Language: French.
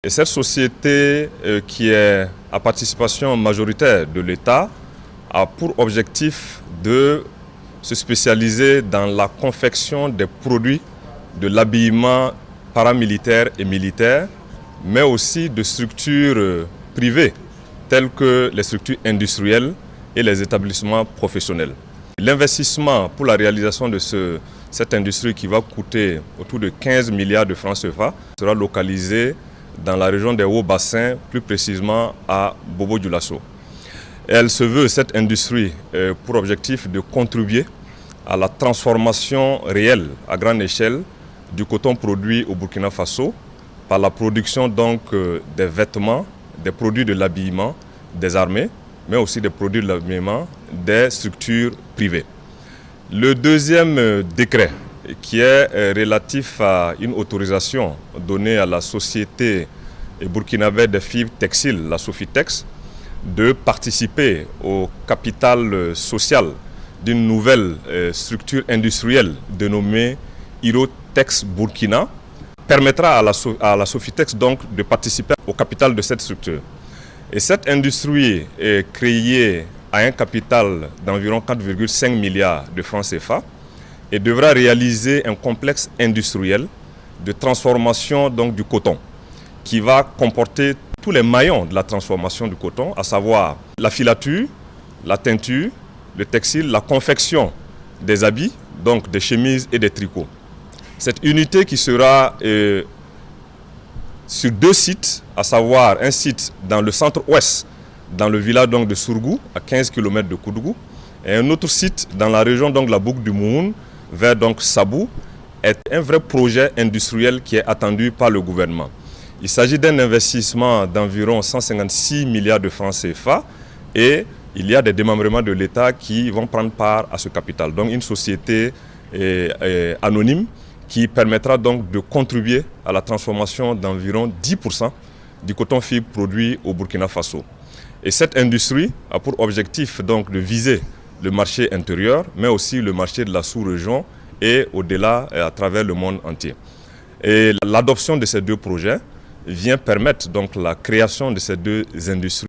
Et cette société qui est à participation majoritaire de l'État a pour objectif de se spécialiser dans la confection des produits de l'habillement paramilitaire et militaire, mais aussi de structures privées telles que les structures industrielles et les établissements professionnels. L'investissement pour la réalisation de cette industrie qui va coûter autour de 15 milliards de francs CFA sera localisé dans la région des Hauts-Bassins, plus précisément à Bobo-Dioulasso. Elle se veut, cette industrie, pour objectif de contribuer à la transformation réelle à grande échelle du coton produit au Burkina Faso par la production donc des vêtements, des produits de l'habillement des armées, mais aussi des produits de l'habillement des structures privées. Le deuxième décret, qui est relatif à une autorisation donnée à la société burkinabé des fibres textiles, la Sofitex, de participer au capital social d'une nouvelle structure industrielle dénommée Irotex Burkina, permettra à la Sofitex donc de participer au capital de cette structure. Et cette industrie est créée à un capital d'environ 4,5 milliards de francs CFA et devra réaliser un complexe industriel de transformation donc, du coton qui va comporter tous les maillons de la transformation du coton, à savoir la filature, la teinture, le textile, la confection des habits, donc des chemises et des tricots. Cette unité qui sera sur deux sites, à savoir un site dans le centre-ouest, dans le village donc, de Sourgou, à 15 km de Koudougou, et un autre site dans la région donc, de la boucle du Mouhoun, vers donc, Sabou, est un vrai projet industriel qui est attendu par le gouvernement. Il s'agit d'un investissement d'environ 156 milliards de francs CFA et il y a des démembrements de l'État qui vont prendre part à ce capital. Donc une société anonyme qui permettra donc de contribuer à la transformation d'environ 10% du coton fibre produit au Burkina Faso. Et cette industrie a pour objectif donc de viser le marché intérieur, mais aussi le marché de la sous-région et au-delà à travers le monde entier. Et l'adoption de ces deux projets vient permettre donc la création de ces deux industries.